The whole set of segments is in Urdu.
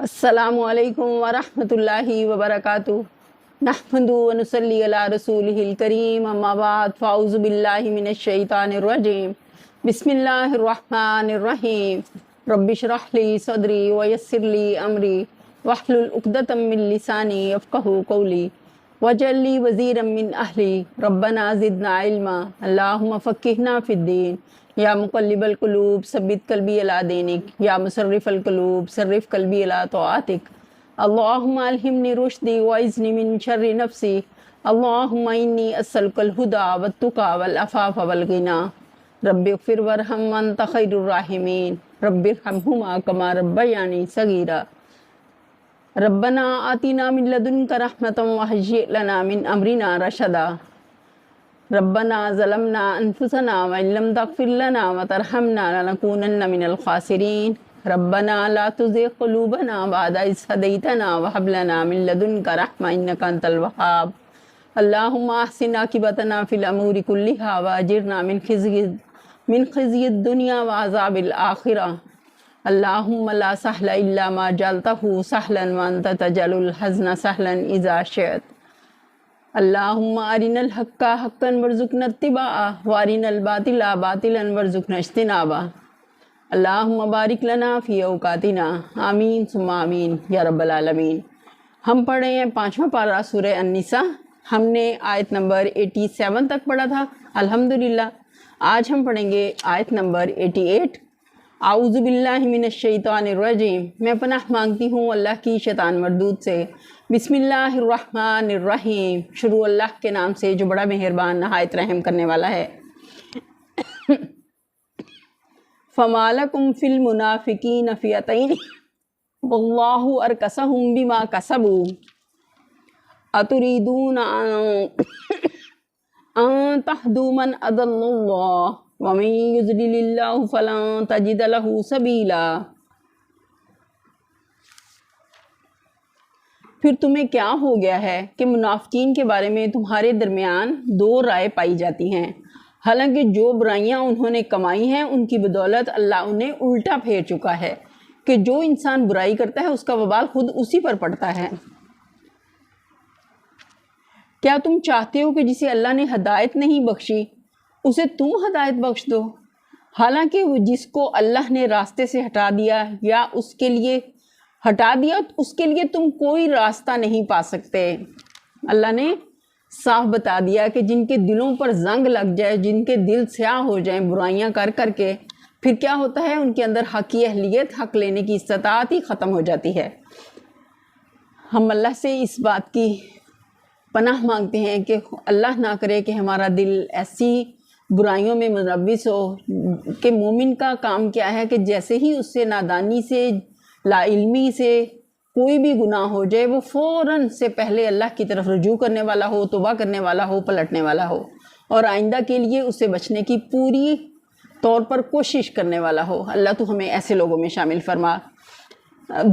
السلام علیکم ورحمۃ اللہ وبرکاتہ نحمدہ ونصلی علی رسولہ الکریم اما بعد فاعوذ باللہ من الشیطان الرجیم بسم اللہ الرحمن الرحیم رب اشرح لی صدری ویسر لی امری واحلل عقدۃ من لسانی یفقہوا قولی واجعل لی وزیرا من اہلی ربنا زدنا علما اللہم فقہنا فی الدین یا مقلب القلوب ثبت قلبی علی دینک یا مصرف القلوب صرف قلبی علی طاعتک اللہم الہمنی رشدی واعذنی من شر نفسی اللہم انی اسألک الہدی والتقی والعفاف والغنی رب اغفر وارحم وانت خیر الراحمین رب ارحمہما کما ربیانی صغیرا ربنا آتنا من لدنک رحمۃ وہیئ لنا من امرنا رشدا ربنا ظلمنا انفسنا وان لم تغفر لنا وترحمنا لنكونن من الخاسرین ربنا لا تزغ قلوبنا بعد إذ هديتنا وهب لنا من لدنك رحمة إنك أنت الوهاب اللهم أحسن عاقبتنا في الأمور كلها وأجرنا من خزي الدنيا وعذاب الآخرة اللهم لا سهل إلا ما جعلته سهلا وأنت تجعل الحزن سهلا إذا شئت اللهم أرنا الحق حقا وارزقنا اتباعه وأرنا الباطل باطلا وارزقنا اجتنابه اللہم بارک لنا فی اوقاتنا آمین ثم آمین یا رب العالمین۔ ہم پڑھ رہے ہیں 5واں پارہ سورہ النساء۔ ہم نے آیت نمبر 87 تک پڑھا تھا الحمدللہ۔ آج ہم پڑھیں گے آیت نمبر 88۔ اعوذ باللہ من الشیطان الرجیم، میں پناہ مانگتی ہوں اللہ کی شیطان مردود سے۔ بسم اللہ الرحمن الرحیم، شروع اللہ کے نام سے جو بڑا مہربان نہایت رحم کرنے والا ہے۔ فَمَا لَكُمْ فِي الْمُنَافِقِينَ فِئَتَيْنِ وَاللَّهُ أَرْكَسَهُمْ بِمَا كَسَبُوا أَتُرِيدُونَ أَن تَهْدُوا مَنْ أَضَلَّ اللَّهُ وَمَن يُضْلِلِ اللَّهُ فَلَن تَجِدَ لَهُ سَبِيلًا۔ پھر تمہیں کیا ہو گیا ہے کہ منافقین کے بارے میں تمہارے درمیان دو رائے پائی جاتی ہیں، حالانکہ جو برائیاں انہوں نے کمائی ہیں ان کی بدولت اللہ انہیں الٹا پھیر چکا ہے کہ جو انسان برائی کرتا ہے اس کا وبال خود اسی پر پڑتا ہے۔ کیا تم چاہتے ہو کہ جسے اللہ نے ہدایت نہیں بخشی اسے تم ہدایت بخش دو، حالانکہ وہ جس کو اللہ نے راستے سے ہٹا دیا یا اس کے لیے تم کوئی راستہ نہیں پا سکتے۔ اللہ نے صاف بتا دیا کہ جن کے دلوں پر زنگ لگ جائے، جن کے دل سیاہ ہو جائیں برائیاں کر کر کے، پھر کیا ہوتا ہے، ان کے اندر حق کی اہلیت، حق لینے کی استطاعت ہی ختم ہو جاتی ہے۔ ہم اللہ سے اس بات کی پناہ مانگتے ہیں کہ اللہ نہ کرے کہ ہمارا دل ایسی برائیوں میں ملوث ہو کہ مومن کا کام کیا ہے کہ جیسے ہی اس سے نادانی سے، لا علمی سے کوئی بھی گناہ ہو جائے وہ فوراً سے پہلے اللہ کی طرف رجوع کرنے والا ہو، توبہ کرنے والا ہو، پلٹنے والا ہو، اور آئندہ کے لیے اس سے بچنے کی پوری طور پر کوشش کرنے والا ہو۔ اللہ تو ہمیں ایسے لوگوں میں شامل فرما۔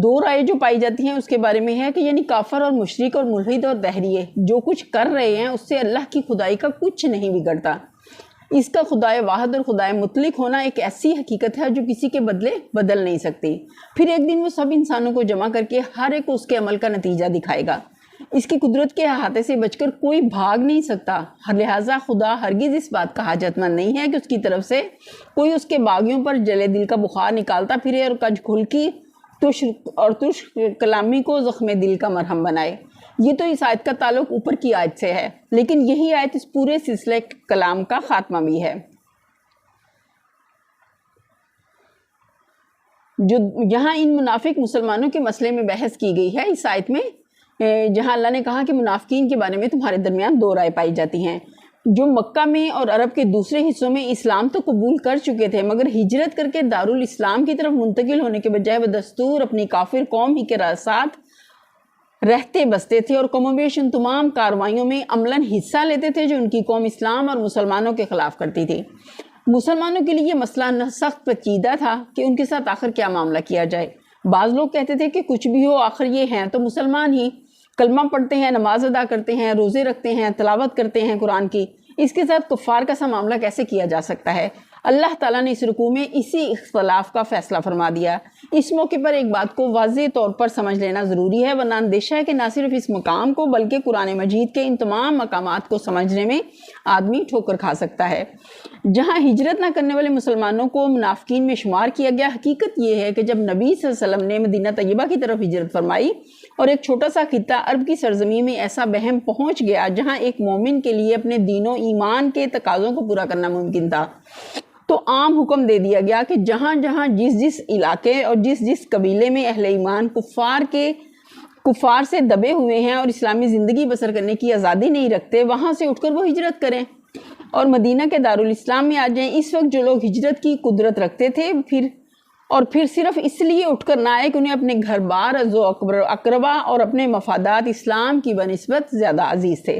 دو رائے جو پائی جاتی ہیں اس کے بارے میں ہے کہ یعنی کافر اور مشرک اور ملحد اور دہریے جو کچھ کر رہے ہیں اس سے اللہ کی خدائی کا کچھ نہیں بگڑتا۔ اس کا خدائے واحد اور خدائے مطلق ہونا ایک ایسی حقیقت ہے جو کسی کے بدلے بدل نہیں سکتی۔ پھر ایک دن وہ سب انسانوں کو جمع کر کے ہر ایک کو اس کے عمل کا نتیجہ دکھائے گا۔ اس کی قدرت کے احاطے سے بچ کر کوئی بھاگ نہیں سکتا، لہٰذا خدا ہرگز اس بات کا حاجت مند نہیں ہے کہ اس کی طرف سے کوئی اس کے باغیوں پر جلے دل کا بخار نکالتا پھرے اور کج کھل کی تش کلامی کو زخم دل کا مرہم بنائے۔ یہ تو اس آیت کا تعلق اوپر کی آیت سے ہے، لیکن یہی آیت اس پورے سلسلے کلام کا خاتمہ بھی ہے۔ جو یہاں ان منافق مسلمانوں کے مسئلے میں بحث کی گئی ہے اس آیت میں، جہاں اللہ نے کہا کہ منافقین کے بارے میں تمہارے درمیان دو رائے پائی جاتی ہیں۔ جو مکہ میں اور عرب کے دوسرے حصوں میں اسلام تو قبول کر چکے تھے مگر ہجرت کر کے دارالاسلام کی طرف منتقل ہونے کے بجائے بدستور اپنی کافر قوم ہی کے ساتھ رہتے بستے تھے اور کم و بیش ان تمام کاروائیوں میں عملاً حصہ لیتے تھے جو ان کی قوم اسلام اور مسلمانوں کے خلاف کرتی تھی۔ مسلمانوں کے لیے یہ مسئلہ سخت پیچیدہ تھا کہ ان کے ساتھ آخر کیا معاملہ کیا جائے۔ بعض لوگ کہتے تھے کہ کچھ بھی ہو آخر یہ ہیں تو مسلمان ہی، کلمہ پڑھتے ہیں، نماز ادا کرتے ہیں، روزے رکھتے ہیں، تلاوت کرتے ہیں قرآن کی، اس کے ساتھ کفار کا سا معاملہ کیسے کیا جا سکتا ہے؟ اللہ تعالیٰ نے اس رکوع میں اسی اختلاف کا فیصلہ فرما دیا اس موقع پر ایک بات کو واضح طور پر سمجھ لینا ضروری ہے، ورنہ اندیشہ ہے کہ نہ صرف اس مقام کو بلکہ قرآن مجید کے ان تمام مقامات کو سمجھنے میں آدمی ٹھوکر کھا سکتا ہے۔ جہاں ہجرت نہ کرنے والے مسلمانوں کو منافقین میں شمار کیا گیا، حقیقت یہ ہے کہ جب نبی صلی اللہ علیہ وسلم نے مدینہ طیبہ کی طرف ہجرت فرمائی اور ایک چھوٹا سا خطہ عرب کی سرزمین میں ایسا بہم پہنچ گیا جہاں ایک مومن کے لیے اپنے دین و ایمان کے تقاضوں کو پورا کرنا ممکن تھا، تو عام حکم دے دیا گیا کہ جہاں جہاں جس علاقے اور جس قبیلے میں اہل ایمان کفار سے دبے ہوئے ہیں اور اسلامی زندگی بسر کرنے کی آزادی نہیں رکھتے، وہاں سے اٹھ کر وہ ہجرت کریں اور مدینہ کے دارالاسلام میں آ جائیں۔ اس وقت جو لوگ ہجرت کی قدرت رکھتے تھے پھر صرف اس لیے اٹھ کر نہ آئے کہ انہیں اپنے گھر بار و اقربا اور اپنے مفادات اسلام کی بنسبت زیادہ عزیز تھے،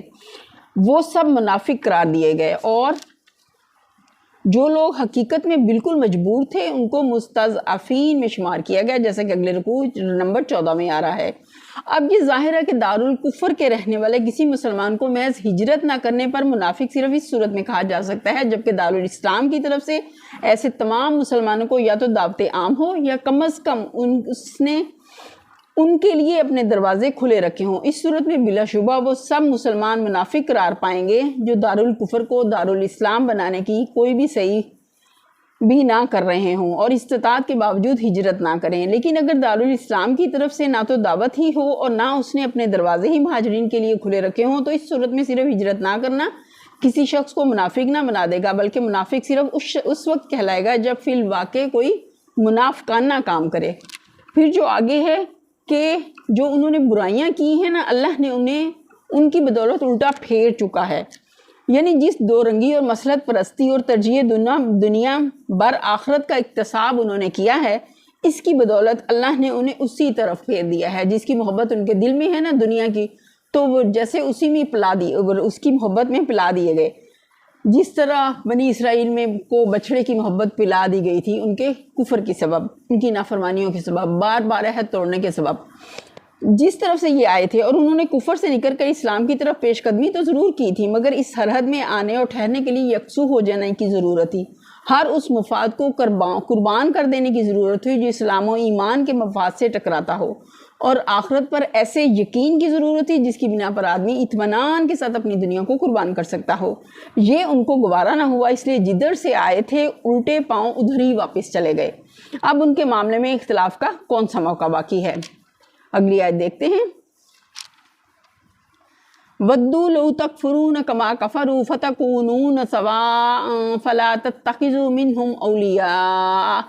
وہ سب منافق قرار دیے گئے، اور جو لوگ حقیقت میں بالکل مجبور تھے ان کو مستضعفین میں شمار کیا گیا، جیسا کہ اگلے رکوع نمبر 14 میں آ رہا ہے۔ اب یہ ظاہر ہے کہ دارالکفر کے رہنے والے کسی مسلمان کو محض ہجرت نہ کرنے پر منافق صرف اس صورت میں کہا جا سکتا ہے جبکہ دارالاسلام کی طرف سے ایسے تمام مسلمانوں کو یا تو دعوت عام ہو یا کم از کم اس نے ان کے لیے اپنے دروازے کھلے رکھے ہوں۔ اس صورت میں بلا شبہ وہ سب مسلمان منافق قرار پائیں گے جو دارالکفر کو دارالاسلام بنانے کی کوئی بھی صحیح بھی نہ کر رہے ہوں اور استطاعت کے باوجود ہجرت نہ کریں۔ لیکن اگر دارالاسلام کی طرف سے نہ تو دعوت ہی ہو اور نہ اس نے اپنے دروازے ہی مہاجرین کے لیے کھلے رکھے ہوں تو اس صورت میں صرف ہجرت نہ کرنا کسی شخص کو منافق نہ بنا دے گا، بلکہ منافق صرف اس وقت کہلائے گا جب فی الواقع کوئی منافقانہ کام کرے۔ پھر جو آگے ہے کہ جو انہوں نے برائیاں کی ہیں نا، اللہ نے انہیں ان کی بدولت الٹا پھیر چکا ہے، یعنی جس دو رنگی اور مسلط پرستی اور ترجیح دنیا بر آخرت کا اکتساب انہوں نے کیا ہے، اس کی بدولت اللہ نے انہیں اسی طرف پھیر دیا ہے۔ جس کی محبت ان کے دل میں ہے نا دنیا کی، تو وہ جیسے اسی میں اس کی محبت میں پلا دیے گئے، جس طرح بنی اسرائیل میں کو بچڑے کی محبت پلا دی گئی تھی ان کے کفر کے سبب، ان کی نافرمانیوں کے سبب، بار بار عہد توڑنے کے سبب، جس طرف سے یہ آئے تھے۔ اور انہوں نے کفر سے نکل کر اسلام کی طرف پیش قدمی تو ضرور کی تھی، مگر اس سرحد میں آنے اور ٹھہرنے کے لیے یکسو ہو جانے کی ضرورت تھی، ہر اس مفاد کو قربان کر دینے کی ضرورت ہوئی جو اسلام و ایمان کے مفاد سے ٹکراتا ہو، اور آخرت پر ایسے یقین کی ضرورت تھی جس کی بنا پر آدمی اطمینان کے ساتھ اپنی دنیا کو قربان کر سکتا ہو۔ یہ ان کو گوارا نہ ہوا، اس لیے جدھر سے آئے تھے الٹے پاؤں ادھر ہی واپس چلے گئے۔ اب ان کے معاملے میں اختلاف کا کون سا موقع باقی ہے؟ اگلی آیت دیکھتے ہیں۔ وَدُّوا لَوْ تَكْفُرُونَ كَمَا كَفَرُوا فَتَكُونُونَ سَوَاءً فَلَا تَتَّخِذُوا مِنْهُمْ أَوْلِيَاءَ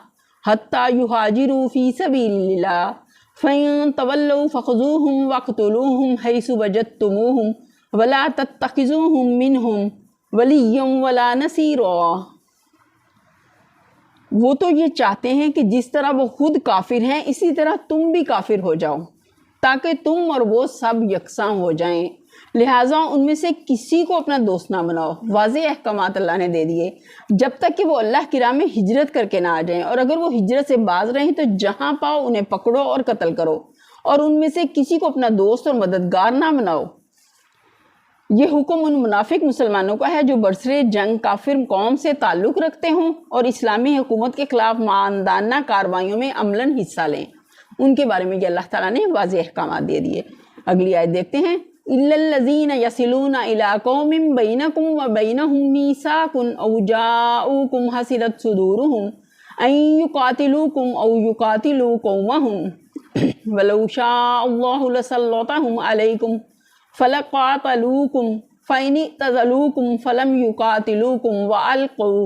حَتَّى يُهَاجِرُوا فِي سَبِيلِ اللَّهِ فَإِن تَوَلَّوْا فَخُذُوهُمْ وَاقْتُلُوهُمْ حَيْثُ وَجَدتُّمُوهُمْ وَلَا تَتَّخِذُوهُمْ مِنْهُمْ وَلِيًّا وَلَا نَصِيرًا۔ وہ تو یہ چاہتے ہیں کہ جس طرح وہ خود کافر ہیں اسی طرح تم بھی کافر ہو جاؤ تاکہ تم اور وہ سب یکساں ہو جائیں، لہٰذا ان میں سے کسی کو اپنا دوست نہ بناؤ۔ واضح احکامات اللہ نے دے دیے جب تک کہ وہ اللہ کی راہ میں ہجرت کر کے نہ آ جائیں، اور اگر وہ ہجرت سے باز رہیں تو جہاں پاؤ انہیں پکڑو اور قتل کرو، اور ان میں سے کسی کو اپنا دوست اور مددگار نہ بناؤ۔ یہ حکم ان منافق مسلمانوں کا ہے جو برسر جنگ کافر قوم سے تعلق رکھتے ہوں اور اسلامی حکومت کے خلاف ماندانہ کارروائیوں میں عملاً حصہ لیں۔ ان کے بارے میں یہ اللہ تعالیٰ نے واضح احکامات دے دیے۔ اگلی آیت دیکھتے ہیں۔ إِلَّا الَّذِينَ يَصِلُونَ إِلَىٰ قَوْمٍ بَيْنَكُمْ وَبَيْنَهُمْ مِيثَاقٌ أَوْ جَاءُوكُمْ حَسِرَتْ صُدُورُهُمْ أَن يُقَاتِلُوكُمْ أَوْ يُقَاتِلُوا قَوْمَهُمْ وَلَوْ شَاءَ اللَّهُ لَسَلَّطَهُمْ عَلَيْكُمْ فَلَقَاتَلُوكُمْ فَإِنِ اعْتَزَلُوكُمْ فَلَمْ يُقَاتِلُوكُمْ وَأَلْقَوْا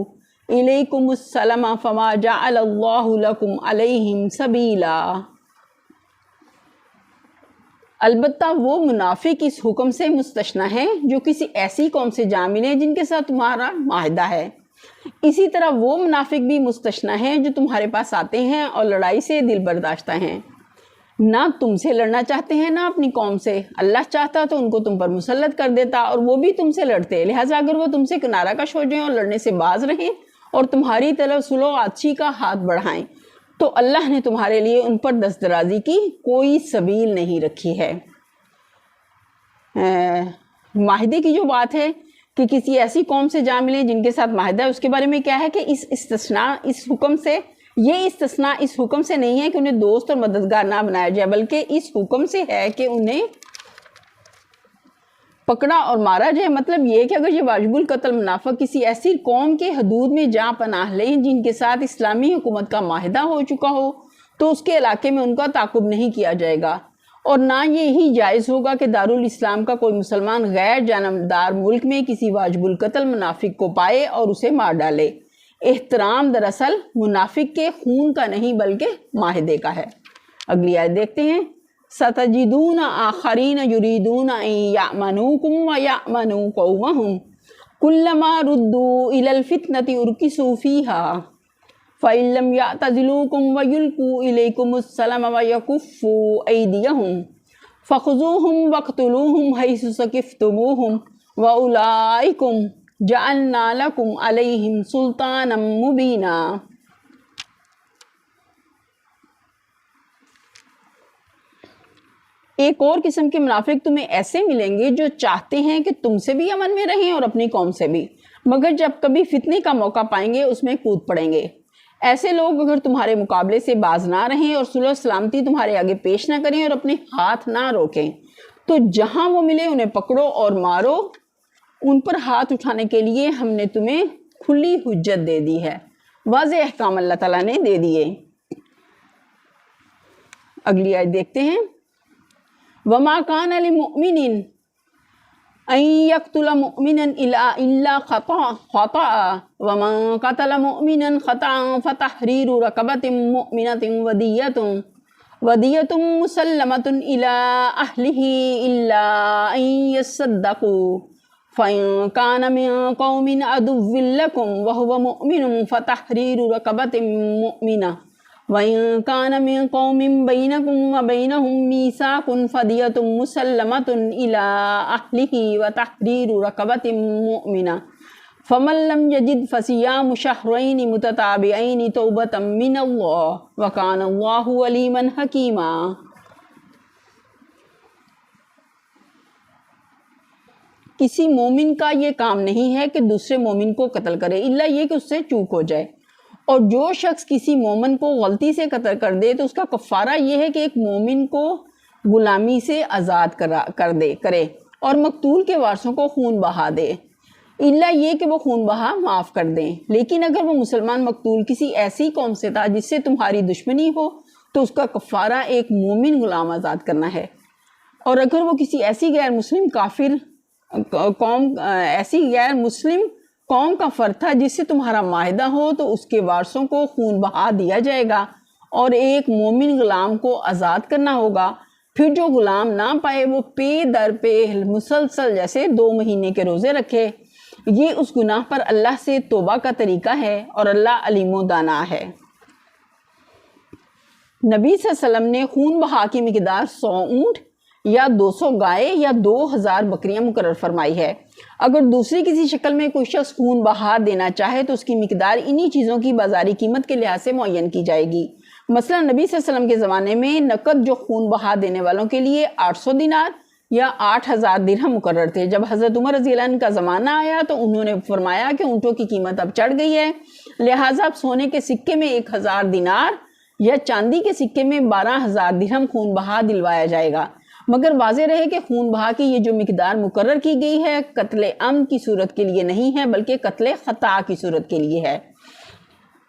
إِلَيْكُمُ السَّلَمَ فَمَا جَعَلَ اللَّهُ لَكُمْ عَلَيْهِمْ سَبِيلًا۔ البتہ وہ منافق اس حکم سے مستثنی ہیں جو کسی ایسی قوم سے جا ملے جن کے ساتھ تمہارا معاہدہ ہے، اسی طرح وہ منافق بھی مستثنی ہیں جو تمہارے پاس آتے ہیں اور لڑائی سے دل برداشتہ ہیں، نہ تم سے لڑنا چاہتے ہیں نہ اپنی قوم سے۔ اللہ چاہتا تو ان کو تم پر مسلط کر دیتا اور وہ بھی تم سے لڑتے، لہٰذا اگر وہ تم سے کنارہ کش ہو جائیں اور لڑنے سے باز رہیں اور تمہاری طرف صلح و عطشی کا ہاتھ بڑھائیں تو اللہ نے تمہارے لیے ان پر دست درازی کی کوئی سبیل نہیں رکھی ہے۔ معاہدے کی جو بات ہے کہ کسی ایسی قوم سے جا ملے جن کے ساتھ معاہدہ ہے، اس کے بارے میں کیا ہے کہ اس استثناء، اس حکم سے یہ استثناء اس حکم سے نہیں ہے کہ انہیں دوست اور مددگار نہ بنایا جائے، بلکہ اس حکم سے ہے کہ انہیں پکڑا اور مارا جائے۔ مطلب یہ کہ اگر یہ واجب القتل منافق کسی ایسی قوم کے حدود میں جا پناہ لیں جن کے ساتھ اسلامی حکومت کا معاہدہ ہو چکا ہو تو اس کے علاقے میں ان کا تعاقب نہیں کیا جائے گا، اور نہ یہی جائز ہوگا کہ دارالاسلام کا کوئی مسلمان غیر جانبدار ملک میں کسی واجب القتل منافق کو پائے اور اسے مار ڈالے۔ احترام دراصل منافق کے خون کا نہیں بلکہ معاہدے کا ہے۔ اگلی آیت دیکھتے ہیں۔ سَتَجِدُونَ آخَرِينَ يُرِيدُونَ أَن يَأْمَنُوكُمْ وَيَأْمَنُوا قَوْمَهُمْ كُلَّمَا رُدُّوا إِلَى الْفِتْنَةِ أُرْكِسُوا فِيهَا فَإِن لَّمْ يَعْتَزِلُوكُمْ وَيُلْقُوا إِلَيْكُمُ السَّلَامَ وَيَكُفُّوا أَيْدِيَهُمْ فَخُذُوهُمْ وَاقْتُلُوهُمْ حَيْثُ ثَقِفْتُمُوهُمْ وَأُولَٰئِكُمْ جَعَلْنَا لَكُمْ عَلَيْهِمْ سُلْطَانًا مُّبِينًا۔ ایک اور قسم کے منافق تمہیں ایسے ملیں گے جو چاہتے ہیں کہ تم سے بھی امن میں رہیں اور اپنی قوم سے بھی، مگر جب کبھی فتنے کا موقع پائیں گے اس میں کود پڑیں گے۔ ایسے لوگ اگر تمہارے مقابلے سے باز نہ رہیں اور صلح و سلامتی تمہارے آگے پیش نہ کریں اور اپنے ہاتھ نہ روکیں تو جہاں وہ ملے انہیں پکڑو اور مارو۔ ان پر ہاتھ اٹھانے کے لیے ہم نے تمہیں کھلی حجت دے دی ہے، واضح احکام اللہ تعالیٰ نے دے دیے۔ اگلی آیت دیکھتے ہیں۔ وَمَا كَانَ لِمُؤْمِنٍ أَن يَقْتُلَ مُؤْمِنًا إِلَّا خَطَأً وَمَن قَتَلَ مُؤْمِنًا خَطَأً فَتَحْرِيرُ رَقَبَةٍ مُؤْمِنَةٍ وَدِيَةٌ مُسَلَّمَةٌ إِلَىٰ أَهْلِهِ إِلَّا أَن يَصَّدَّقُوا فَإِن كَانَ مِن قَوْمٍ عَدُوٍّ لَّكُمْ وَهُوَ مُؤْمِنٌ فَتَحْرِيرُ رَقَبَةٍ مُؤْمِنَةٍ وَإِن كَانَ مِن قَوْمٍ بَيْنَكُمْ وَبَيْنَهُم مِّيثَاقٌ فَدِيَةٌ مُسَلَّمَةٌ إِلَىٰ أَهْلِهِ وَتَحْرِيرُ رَقَبَةٍ مُؤْمِنَةٍ فَمَن لَّمْ يَجِدْ فَصِيَامُ شَهْرَيْنِ مُتَتَابِعَيْنِ تَوْبَةً مِّنَ اللَّهِ وَكَانَ اللَّهُ عَلِيمًا حَكِيمًا۔ کسی مومن کا یہ کام نہیں ہے کہ دوسرے مومن کو قتل کرے الا یہ کہ اس سے چوک ہو جائے، اور جو شخص کسی مومن کو غلطی سے قتل کر دے تو اس کا کفارہ یہ ہے کہ ایک مومن کو غلامی سے آزاد کرے اور مقتول کے وارثوں کو خون بہا دے، الا یہ کہ وہ خون بہا معاف کر دیں۔ لیکن اگر وہ مسلمان مقتول کسی ایسی قوم سے تھا جس سے تمہاری دشمنی ہو تو اس کا کفارہ ایک مومن غلام آزاد کرنا ہے، اور اگر وہ کسی ایسی غیر مسلم قوم کا فرد تھا جس سے تمہارا معاہدہ ہو تو اس کے وارثوں کو خون بہا دیا جائے گا اور ایک مومن غلام کو آزاد کرنا ہوگا۔ پھر جو غلام نہ پائے وہ پے در پے مسلسل جیسے 2 مہینے کے روزے رکھے۔ یہ اس گناہ پر اللہ سے توبہ کا طریقہ ہے اور اللہ علیم و دانا ہے۔ نبی صلی اللہ علیہ وسلم نے خون بہا کی مقدار 100 اونٹ یا 200 گائے یا 2000 بکریاں مقرر فرمائی ہے۔ اگر دوسری کسی شکل میں کوئی شخص خون بہا دینا چاہے تو اس کی مقدار انہی چیزوں کی بازاری قیمت کے لحاظ سے معین کی جائے گی۔ مثلا نبی صلی اللہ علیہ وسلم کے زمانے میں نقد جو خون بہا دینے والوں کے لیے 800 دینار یا 8000 درہم مقرر تھے۔ جب حضرت عمر رضی اللہ عنہ کا زمانہ آیا تو انہوں نے فرمایا کہ اونٹوں کی قیمت اب چڑھ گئی ہے، لہٰذا اب سونے کے سکے میں 1000 دینار یا چاندی کے سکے میں 12000 درہم خون بہا دلوایا جائے گا۔ مگر واضح رہے کہ خون بہا کی یہ جو مقدار مقرر کی گئی ہے قتل عمد کی صورت کے لیے نہیں ہے بلکہ قتل خطا کی صورت کے لیے ہے۔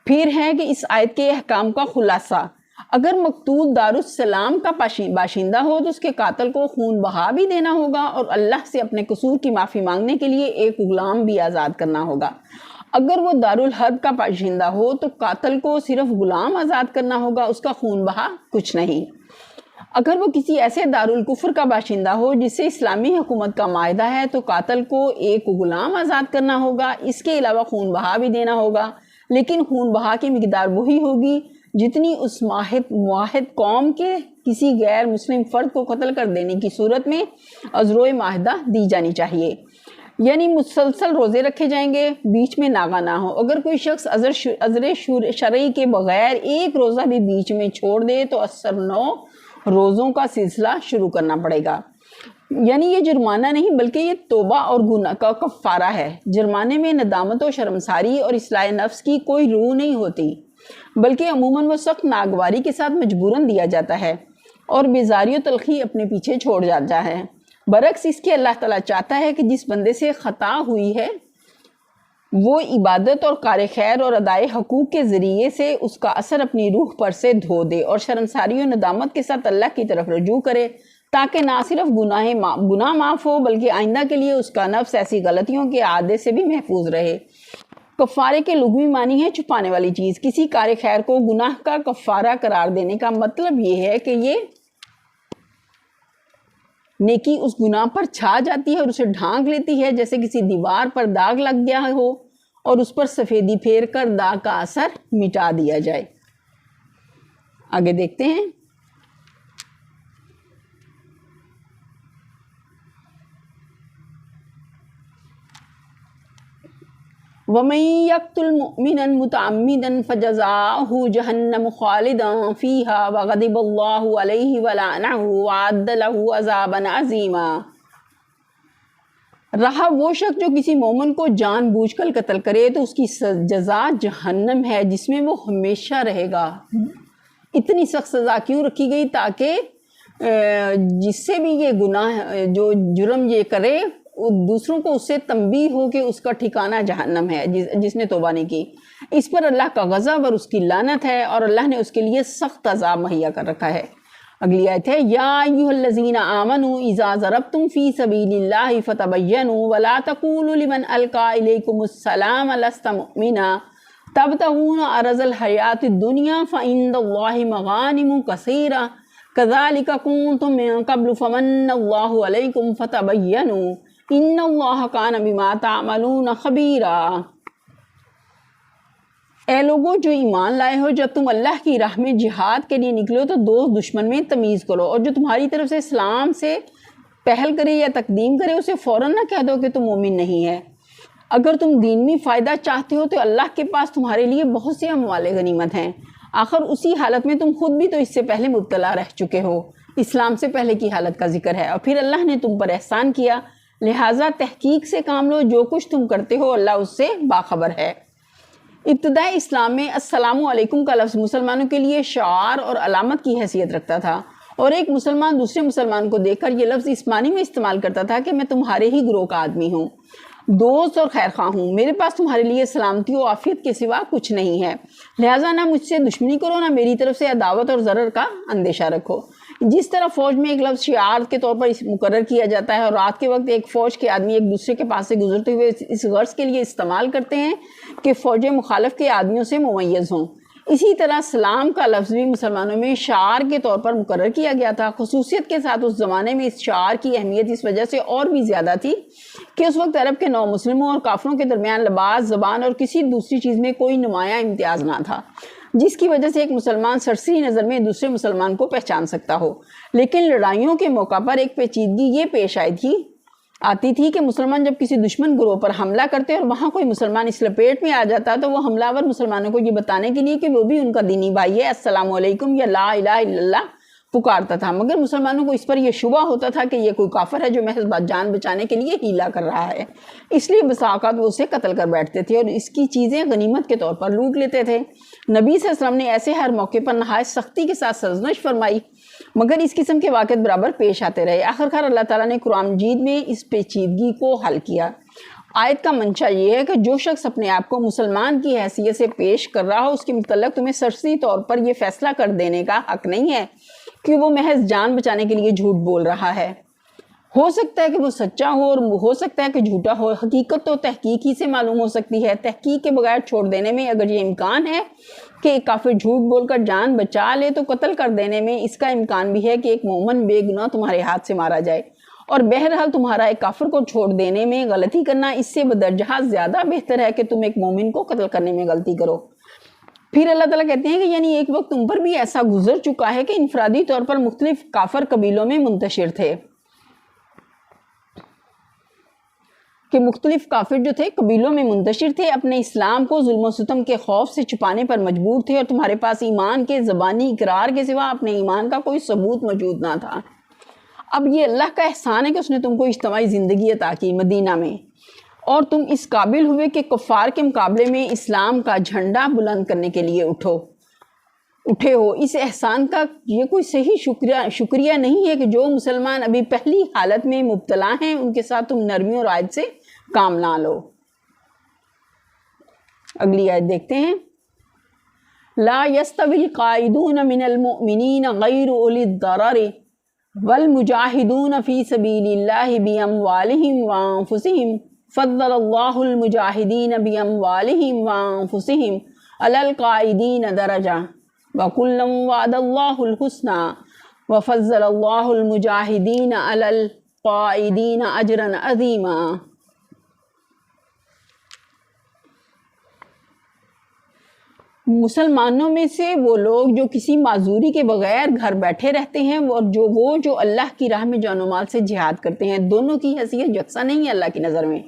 پھر ہے کہ اس آیت کے احکام کا خلاصہ، اگر مقتول دارالسلام کا باشندہ ہو تو اس کے قاتل کو خون بہا بھی دینا ہوگا اور اللہ سے اپنے قصور کی معافی مانگنے کے لیے ایک غلام بھی آزاد کرنا ہوگا۔ اگر وہ دارالحرب کا باشندہ ہو تو قاتل کو صرف غلام آزاد کرنا ہوگا، اس کا خون بہا کچھ نہیں۔ اگر وہ کسی ایسے دارالکفر کا باشندہ ہو جس سے اسلامی حکومت کا معاہدہ ہے تو قاتل کو ایک غلام آزاد کرنا ہوگا، اس کے علاوہ خون بہا بھی دینا ہوگا، لیکن خون بہا کی مقدار وہی ہوگی جتنی اس معاہد قوم کے کسی غیر مسلم فرد کو قتل کر دینے کی صورت میں عذر معاہدہ دی جانی چاہیے۔ یعنی مسلسل روزے رکھے جائیں گے، بیچ میں ناغہ نہ ہو۔ اگر کوئی شخص عذر شرعی کے بغیر ایک روزہ بھی بیچ میں چھوڑ دے تو 9 روزوں کا سلسلہ شروع کرنا پڑے گا۔ یعنی یہ جرمانہ نہیں بلکہ یہ توبہ اور گناہ کا کفارہ ہے۔ جرمانے میں ندامت و شرمساری اور اصلاح نفس کی کوئی روح نہیں ہوتی۔ بلکہ عموماً وہ سخت ناگواری کے ساتھ مجبوراً دیا جاتا ہے اور بیزاری و تلخی اپنے پیچھے چھوڑ جاتا ہے۔ برعکس اس کے اللہ تعالیٰ چاہتا ہے کہ جس بندے سے خطا ہوئی ہے وہ عبادت اور کار خیر اور ادائے حقوق کے ذریعے سے اس کا اثر اپنی روح پر سے دھو دے اور شرمساری و ندامت کے ساتھ اللہ کی طرف رجوع کرے، تاکہ نہ صرف گناہ معاف ہو بلکہ آئندہ کے لیے اس کا نفس ایسی غلطیوں کے عادے سے بھی محفوظ رہے۔ کفارے کے لغوی معنی ہے چھپانے والی چیز۔ کسی کار خیر کو گناہ کا کفارہ قرار دینے کا مطلب یہ ہے کہ یہ نیکی اس گناہ پر چھا جاتی ہے اور اسے ڈھانک لیتی ہے، جیسے کسی دیوار پر داغ لگ گیا ہو اور اس پر سفیدی پھیر کر داغ کا اثر مٹا دیا جائے۔ آگے دیکھتے ہیں۔ وَمَن يَقْتُلْ مُؤْمِنًا مُتَعَمِّدًا فَجَزَاؤُهُ جَهَنَّمُ خَالِدًا فِيهَا وَغَضِبَ اللَّهُ عَلَيْهِ وَلَعَنَهُ وَأَعَدَّ لَهُ عَذَابًا عَظِيمًا۔ رہا وہ شخص جو کسی مومن کو جان بوجھ کر قتل کرے تو اس کی جزا جہنم ہے جس میں وہ ہمیشہ رہے گا۔ اتنی سخت سزا کیوں رکھی گئی؟ تاکہ جس سے بھی یہ گناہ جو جرم یہ کرے دوسروں کو اس سے تنبیہ ہو کہ اس کا ٹھکانہ جہنم ہے جس نے توبہ نہیں کی۔ اس پر اللہ کا غضب اور اس کی لعنت ہے اور اللہ نے اس کے لیے سخت عذاب مہیا کر رکھا ہے۔ اگلی آیت ہے یا ایھا الذین آمنوا اذا ضربتم فی سبیل اللہ فتبینوا ولا تقولوا لمن القی الیکم السلام لست مؤمنا تبتغون عرض الحیاۃ الدنیا فعند اللہ مغانم کثیرہ کذالک کنتم من قبل فمن اللہ علیکم فتبینوا ان اللہ کان بما تعملون خبیرا۔ اے لوگوں جو ایمان لائے ہو، جب تم اللہ کی راہ میں جہاد کے لیے نکلو تو دوست دشمن میں تمیز کرو، اور جو تمہاری طرف سے اسلام سے پہل کرے یا تقدیم کرے اسے فوراً نہ کہہ دو کہ تم مومن نہیں ہے۔ اگر تم دین میں فائدہ چاہتے ہو تو اللہ کے پاس تمہارے لیے بہت سے اموال غنیمت ہیں، آخر اسی حالت میں تم خود بھی تو اس سے پہلے مبتلا رہ چکے ہو۔ اسلام سے پہلے کی حالت کا ذکر ہے، اور پھر اللہ نے تم پر احسان کیا، لہٰذا تحقیق سے کام لو، جو کچھ تم کرتے ہو اللہ اس سے باخبر ہے۔ ابتدائی اسلام میں السلام علیکم کا لفظ مسلمانوں کے لیے شعار اور علامت کی حیثیت رکھتا تھا، اور ایک مسلمان دوسرے مسلمان کو دیکھ کر یہ لفظ اس معنی میں استعمال کرتا تھا کہ میں تمہارے ہی گروہ کا آدمی ہوں، دوست اور خیر خواہ ہوں، میرے پاس تمہارے لیے سلامتی و عافیت کے سوا کچھ نہیں ہے، لہٰذا نہ مجھ سے دشمنی کرو، نہ میری طرف سے عداوت اور ضرر کا اندیشہ رکھو۔ جس طرح فوج میں ایک لفظ شعار کے طور پر مقرر کیا جاتا ہے اور رات کے وقت ایک فوج کے آدمی ایک دوسرے کے پاس سے گزرتے ہوئے اس غرض کے لیے استعمال کرتے ہیں کہ فوج مخالف کے آدمیوں سے ممیز ہوں، اسی طرح سلام کا لفظ بھی مسلمانوں میں شعار کے طور پر مقرر کیا گیا تھا۔ خصوصیت کے ساتھ اس زمانے میں اس شعار کی اہمیت اس وجہ سے اور بھی زیادہ تھی کہ اس وقت عرب کے نو مسلموں اور کافروں کے درمیان لباس، زبان اور کسی دوسری چیز میں کوئی نمایاں امتیاز نہ تھا، جس کی وجہ سے ایک مسلمان سرسری نظر میں دوسرے مسلمان کو پہچان سکتا ہو۔ لیکن لڑائیوں کے موقع پر ایک پیچیدگی یہ پیش آتی تھی کہ مسلمان جب کسی دشمن گروہ پر حملہ کرتے اور وہاں کوئی مسلمان اس لپیٹ میں آ جاتا تو وہ حملہ آور مسلمانوں کو یہ بتانے کے لیے کہ وہ بھی ان کا دینی بھائی ہے السلام علیکم یا لا الہ الا اللہ پکارتا تھا، مگر مسلمانوں کو اس پر یہ شبہ ہوتا تھا کہ یہ کوئی کافر ہے جو محض جان بچانے کے لیے ہیلا کر رہا ہے، اس لیے بسا اوقات وہ اسے قتل کر بیٹھتے تھے اور اس کی چیزیں غنیمت کے طور پر لوٹ لیتے تھے۔ نبی صلی اللہ علیہ وسلم نے ایسے ہر موقع پر نہایت سختی کے ساتھ سرزنش فرمائی، مگر اس قسم کے واقعات برابر پیش آتے رہے۔ آخرکار اللہ تعالیٰ نے قرآن مجید میں اس پیچیدگی کو حل کیا۔ آیت کا منشا یہ ہے کہ جو شخص اپنے آپ کو مسلمان کی حیثیت سے پیش کر رہا ہو اس کے متعلق تمہیں سرسری طور پر یہ فیصلہ کر دینے کا حق نہیں ہے کہ وہ محض جان بچانے کے لیے جھوٹ بول رہا ہے۔ ہو سکتا ہے کہ وہ سچا ہو اور ہو سکتا ہے کہ جھوٹا ہو، حقیقت تو تحقیق ہی سے معلوم ہو سکتی ہے۔ تحقیق کے بغیر چھوڑ دینے میں اگر یہ امکان ہے کہ ایک کافر جھوٹ بول کر جان بچا لے تو قتل کر دینے میں اس کا امکان بھی ہے کہ ایک مومن بے گناہ تمہارے ہاتھ سے مارا جائے، اور بہرحال تمہارا ایک کافر کو چھوڑ دینے میں غلطی کرنا اس سے بدرجہ زیادہ بہتر ہے کہ تم ایک مومن کو قتل کرنے میں غلطی کرو۔ پھر اللہ تعالیٰ کہتے ہیں کہ یعنی ایک وقت تم پر بھی ایسا گزر چکا ہے کہ انفرادی طور پر مختلف کافر قبیلوں میں منتشر تھے، کہ مختلف کافر جو تھے قبیلوں میں منتشر تھے، اپنے اسلام کو ظلم و ستم کے خوف سے چھپانے پر مجبور تھے، اور تمہارے پاس ایمان کے زبانی اقرار کے سوا اپنے ایمان کا کوئی ثبوت موجود نہ تھا۔ اب یہ اللہ کا احسان ہے کہ اس نے تم کو اجتماعی زندگی عطا کی مدینہ میں، اور تم اس قابل ہوئے کہ کفار کے مقابلے میں اسلام کا جھنڈا بلند کرنے کے لیے اٹھو۔ اٹھے ہو۔ اس احسان کا یہ کوئی صحیح شکریہ نہیں ہے کہ جو مسلمان ابھی پہلی حالت میں مبتلا ہیں ان کے ساتھ تم نرمی اور عاج سے کام نہ لو۔ اگلی آیت دیکھتے ہیں، لا يستوي القاعدون من المؤمنین غیر اولی الضرر والمجاہدون فی سبیل اللہ باموالہم وانفسہم فضل اللہ المجاہدین باموالہم وانفسہم علی القاعدین درجہ وکلا وعد اللہ الحسنى وفضل اللہ المجاہدین علی القاعدین اجرا عظیما۔ مسلمانوں میں سے وہ لوگ جو کسی معذوری کے بغیر گھر بیٹھے رہتے ہیں اور جو اللہ کی راہ میں جان و مال سے جہاد کرتے ہیں، دونوں کی حیثیت یکساں نہیں ہے اللہ کی نظر میں۔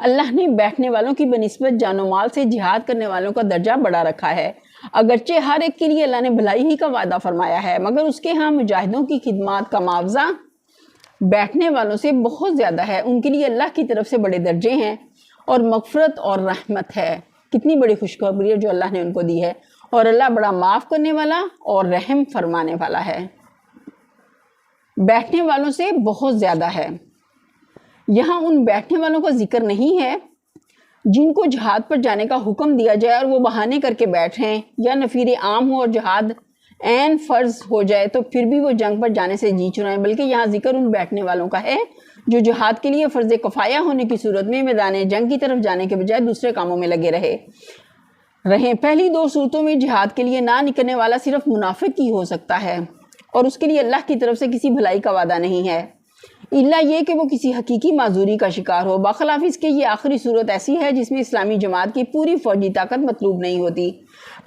اللہ نے بیٹھنے والوں کی بنسبت جان و مال سے جہاد کرنے والوں کا درجہ بڑا رکھا ہے، اگرچہ ہر ایک کے لیے اللہ نے بھلائی ہی کا وعدہ فرمایا ہے، مگر اس کے ہاں مجاہدوں کی خدمات کا معاوضہ بیٹھنے والوں سے بہت زیادہ ہے، ان کے لیے اللہ کی طرف سے بڑے درجے ہیں اور مغفرت اور رحمت ہے۔ کتنی بڑی خوشخبری ہے جو اللہ نے ان کو دی ہے، اور اللہ بڑا معاف کرنے والا اور رحم فرمانے والا ہے۔ بیٹھنے والوں سے بہت زیادہ ہے۔ یہاں ان بیٹھنے والوں کا ذکر نہیں ہے جن کو جہاد پر جانے کا حکم دیا جائے اور وہ بہانے کر کے بیٹھیں، یا نفیر عام ہو اور جہاد عین فرض ہو جائے تو پھر بھی وہ جنگ پر جانے سے جی چرائیں، بلکہ یہاں ذکر ان بیٹھنے والوں کا ہے جو جہاد کے لیے فرض کفایہ ہونے کی صورت میں میدان جنگ کی طرف جانے کے بجائے دوسرے کاموں میں لگے رہیں۔ پہلی دو صورتوں میں جہاد کے لیے نہ نکلنے والا صرف منافق ہی ہو سکتا ہے اور اس کے لیے اللہ کی طرف سے کسی بھلائی کا وعدہ نہیں ہے، الا یہ کہ وہ کسی حقیقی معذوری کا شکار ہو۔ برخلاف اس کے یہ آخری صورت ایسی ہے جس میں اسلامی جماعت کی پوری فوجی طاقت مطلوب نہیں ہوتی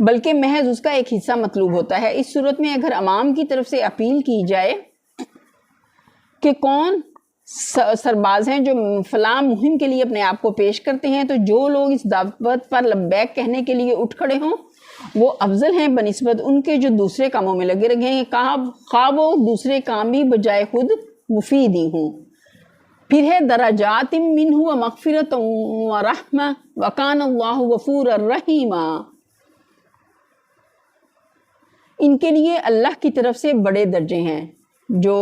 بلکہ محض اس کا ایک حصہ مطلوب ہوتا ہے۔ اس صورت میں اگر عوام کی طرف سے اپیل کی جائے کہ کون سرباز ہیں جو فلاں مہم کے لیے اپنے آپ کو پیش کرتے ہیں، تو جو لوگ اس دعوت پر لبیک کہنے کے لیے اٹھ کھڑے ہوں وہ افضل ہیں بنسبت ان کے جو دوسرے کاموں میں لگے رہے ہیں، خواہ وہ دوسرے کام بھی بجائے خود مفید ہی ہوں۔ پھر ہے درجات منہ ومغفرۃ ورحمہ وکان اللہ غفورا رحیما۔ ان کے لیے اللہ کی طرف سے بڑے درجے ہیں، جو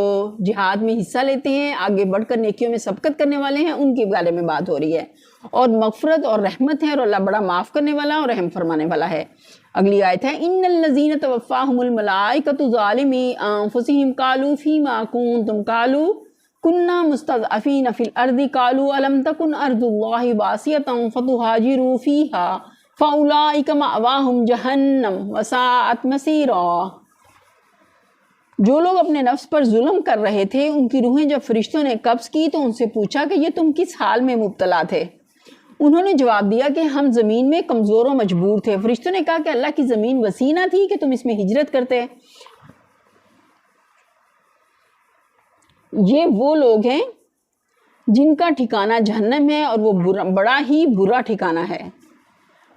جہاد میں حصہ لیتے ہیں، آگے بڑھ کر نیکیوں میں سبقت کرنے والے ہیں، ان کے بارے میں بات ہو رہی ہے، اور مغفرت اور رحمت ہے، اور اللہ بڑا معاف کرنے والا اور رحم فرمانے والا ہے۔ اگلی آیت ہے، ان الذین توفاہم الملائکۃ ظالمی انفسہم قالوا فیما کنتم قالوا کنا مستضعفین فی الارض قالوا الم تکن ارض اللہ واسعۃ فتہاجروا فیہا فاولئک مأواہم جہنم وساءت مصیرا۔ جو لوگ اپنے نفس پر ظلم کر رہے تھے ان کی روحیں جب فرشتوں نے قبض کی تو ان سے پوچھا کہ یہ تم کس حال میں مبتلا تھے؟ انہوں نے جواب دیا کہ ہم زمین میں کمزور و مجبور تھے۔ فرشتوں نے کہا کہ اللہ کی زمین وسیع نہ تھی کہ تم اس میں ہجرت کرتے؟ یہ وہ لوگ ہیں جن کا ٹھکانہ جہنم ہے اور وہ بڑا ہی برا ٹھکانہ ہے۔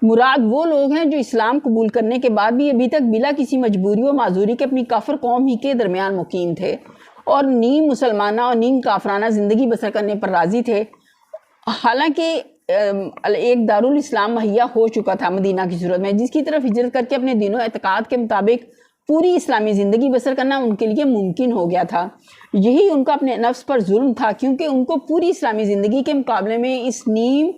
مراد وہ لوگ ہیں جو اسلام قبول کرنے کے بعد بھی ابھی تک بلا کسی مجبوری و معذوری کے اپنی کافر قوم ہی کے درمیان مقیم تھے اور نیم مسلمانہ اور نیم کافرانہ زندگی بسر کرنے پر راضی تھے، حالانکہ ایک دارالاسلام مہیا ہو چکا تھا مدینہ کی صورت میں، جس کی طرف ہجرت کر کے اپنے دین و اعتقاد کے مطابق پوری اسلامی زندگی بسر کرنا ان کے لیے ممکن ہو گیا تھا۔ یہی ان کا اپنے نفس پر ظلم تھا، کیونکہ ان کو پوری اسلامی زندگی کے مقابلے میں اس نیم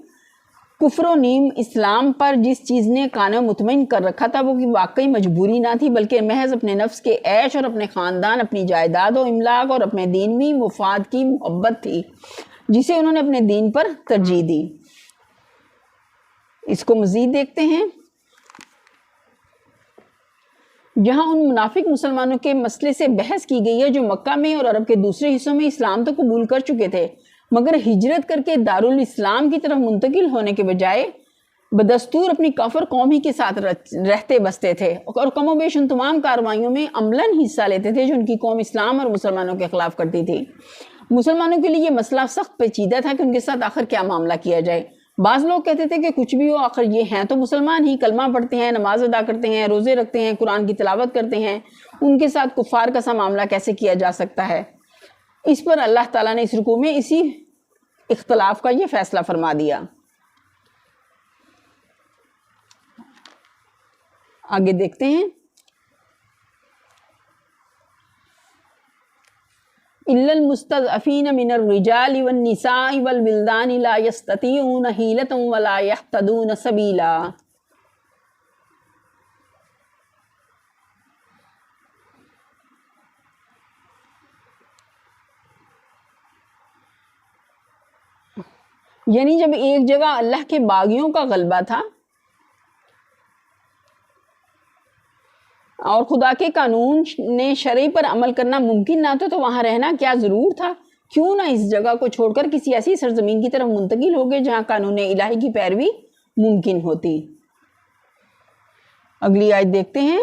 کفر و نیم اسلام پر جس چیز نے قانع مطمئن کر رکھا تھا وہ واقعی مجبوری نہ تھی بلکہ محض اپنے نفس کے عیش اور اپنے خاندان، اپنی جائیداد و املاک اور اپنے دینی مفاد کی محبت تھی جسے انہوں نے اپنے دین پر ترجیح دی۔ اس کو مزید دیکھتے ہیں، جہاں ان منافق مسلمانوں کے مسئلے سے بحث کی گئی ہے جو مکہ میں اور عرب کے دوسرے حصوں میں اسلام تو قبول کر چکے تھے مگر ہجرت کر کے دارالاسلام کی طرف منتقل ہونے کے بجائے بدستور اپنی کافر قوم ہی کے ساتھ رہتے بستے تھے اور کم و بیش ان تمام کارروائیوں میں عملاً حصہ لیتے تھے جو ان کی قوم اسلام اور مسلمانوں کے خلاف کرتی تھی۔ مسلمانوں کے لیے یہ مسئلہ سخت پیچیدہ تھا کہ ان کے ساتھ آخر کیا معاملہ کیا جائے۔ بعض لوگ کہتے تھے کہ کچھ بھی ہو آخر یہ ہیں تو مسلمان ہی، کلمہ پڑھتے ہیں، نماز ادا کرتے ہیں، روزے رکھتے ہیں، قرآن کی تلاوت کرتے ہیں، ان کے ساتھ کفار کا سا معاملہ کیسے کیا جا سکتا ہے؟ اس پر اللہ تعالیٰ نے اس رکوع میں اسی اختلاف کا یہ فیصلہ فرما دیا۔ آگے دیکھتے ہیں، الا المستضعفین من الرجال والنساء والولدان لا یستطیعون حیلۃ ولا یہتدون سبیلا۔ یعنی جب ایک جگہ اللہ کے باغیوں کا غلبہ تھا اور خدا کے قانون نے شرع پر عمل کرنا ممکن نہ تو وہاں رہنا کیا ضرور تھا؟ کیوں نہ اس جگہ کو چھوڑ کر کسی ایسی سرزمین کی طرف منتقل ہو گئے جہاں قانون الہی کی پیروی ممکن ہوتی۔ اگلی آیت دیکھتے ہیں۔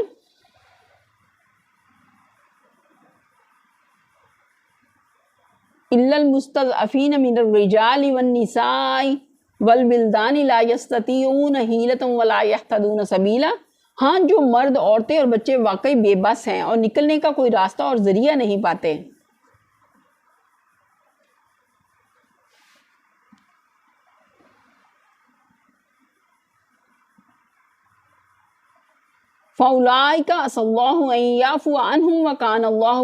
الا المستضعفین من الرجال والنساء والولدان لا یستطیعون حیلۃ ولا یہتدون سبیلا۔ ہاں، جو مرد، عورتیں اور بچے واقعی بے بس ہیں اور نکلنے کا کوئی راستہ اور ذریعہ نہیں پاتے۔ فَأُولَٰئِكَ عَسَى اللَّهُ أَن يَعْفُوَ عَنْهُمْ وَكَانَ اللَّهُ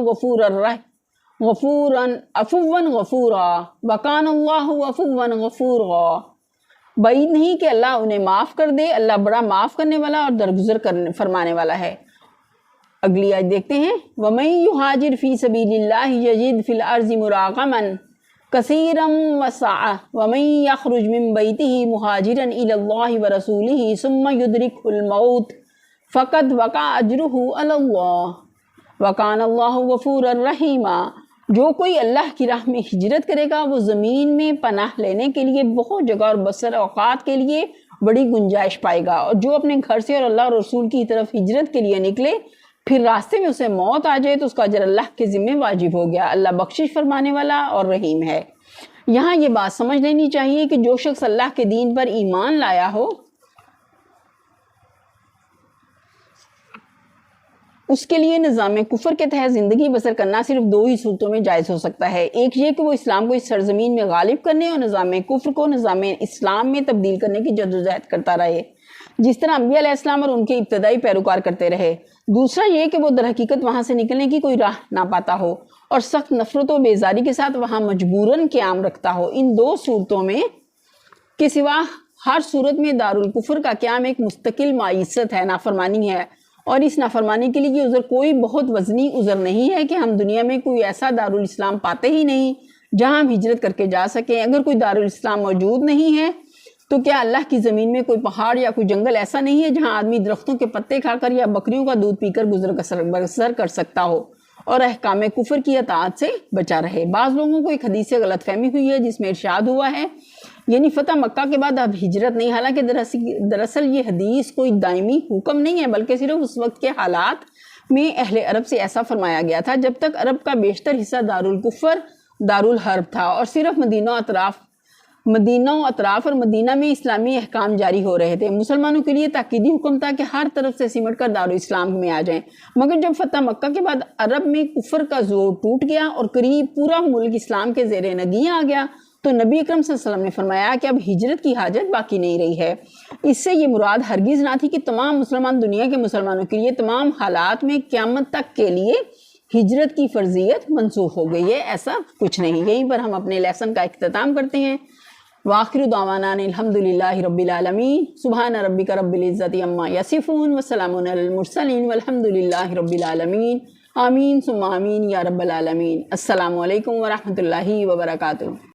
وَكَانَ اللَّهُ غَفُورًا غَفُورًا۔ بعید نہیں کہ اللہ انہیں معاف کر دے، اللہ بڑا معاف کرنے والا اور درگزر فرمانے والا ہے۔ اگلی آیت دیکھتے ہیں۔ وَمَن يُهَاجِرْ فِي سَبِيلِ اللَّهِ يَجِدْ فِي الْأَرْضِ مُرَاغَمًا كَثِيرًا وَسَعَةً وَمَن يَخْرُجْ مِن بَيْتِهِ مُهَاجِرًا إِلَى اللَّهِ وَرَسُولِهِ ثُمَّ يُدْرِكْهُ الْمَوْتُ فقد وقع اجرہ علی اللہ وکان اللہ غفورا رحیما۔ جو کوئی اللہ کی راہ میں ہجرت کرے گا وہ زمین میں پناہ لینے کے لیے بہت جگہ اور بسر اوقات کے لیے بڑی گنجائش پائے گا، اور جو اپنے گھر سے اور اللہ اور رسول کی طرف ہجرت کے لیے نکلے پھر راستے میں اسے موت آ جائے تو اس کا اجر اللہ کے ذمہ واجب ہو گیا۔ اللہ بخشش فرمانے والا اور رحیم ہے۔ یہاں یہ بات سمجھ لینی چاہیے کہ جو شخص اللہ کے دین پر ایمان لایا ہو اس کے لیے نظام کفر کے تحت زندگی بسر کرنا صرف دو ہی صورتوں میں جائز ہو سکتا ہے۔ ایک یہ کہ وہ اسلام کو اس سرزمین میں غالب کرنے اور نظام کفر کو نظام اسلام میں تبدیل کرنے کی جدوجہد کرتا رہے، جس طرح انبیاء علیہ السلام اور ان کے ابتدائی پیروکار کرتے رہے۔ دوسرا یہ کہ وہ در حقیقت وہاں سے نکلنے کی کوئی راہ نہ پاتا ہو اور سخت نفرت و بیزاری کے ساتھ وہاں مجبوراً قیام رکھتا ہو۔ ان دو صورتوں میں کے سوا ہر صورت میں دارالکفر کا قیام ایک مستقل معیشت ہے، نافرمانی ہے، اور اس نافرمانی کے لیے عذر کوئی بہت وزنی عذر نہیں ہے کہ ہم دنیا میں کوئی ایسا دارالاسلام پاتے ہی نہیں جہاں ہم ہجرت کر کے جا سکیں۔ اگر کوئی دارالاسلام موجود نہیں ہے تو کیا اللہ کی زمین میں کوئی پہاڑ یا کوئی جنگل ایسا نہیں ہے جہاں آدمی درختوں کے پتے کھا کر یا بکریوں کا دودھ پی کر گزر بسر کر سکتا ہو اور احکام کفر کی اطاعت سے بچا رہے؟ بعض لوگوں کو ایک حدیث سے غلط فہمی ہوئی ہے جس میں ارشاد ہوا ہے یعنی فتح مکہ کے بعد اب ہجرت نہیں، حالانکہ دراصل یہ حدیث کوئی دائمی حکم نہیں ہے بلکہ صرف اس وقت کے حالات میں اہل عرب سے ایسا فرمایا گیا تھا جب تک عرب کا بیشتر حصہ دارالکفر دارالحرب تھا اور صرف مدینہ و اطراف اور مدینہ میں اسلامی احکام جاری ہو رہے تھے۔ مسلمانوں کے لیے تاکیدی حکم تھا کہ ہر طرف سے سمٹ کر دارالاسلام میں آ جائیں، مگر جب فتح مکہ کے بعد عرب میں کفر کا زور ٹوٹ گیا اور قریب پورا ملک اسلام کے زیر نگیں آ گیا تو نبی اکرم صلی اللہ علیہ وسلم نے فرمایا کہ اب ہجرت کی حاجت باقی نہیں رہی ہے۔ اس سے یہ مراد ہرگز نہ تھی کہ تمام مسلمان دنیا کے مسلمانوں کے لیے تمام حالات میں قیامت تک کے لیے ہجرت کی فرضیت منسوخ ہو گئی ہے، ایسا کچھ نہیں۔ یہیں پر ہم اپنے لیسن کا اختتام کرتے ہیں۔ وآخر دعوانا الحمدللہ رب العالمین، سبحان ربک رب العزت عما یصفون وسلام علی المرسلین والحمدللہ رب العالمین، آمین ثم آمین یا رب العالمین۔ السلام علیکم ورحمۃ اللہ وبرکاتہ۔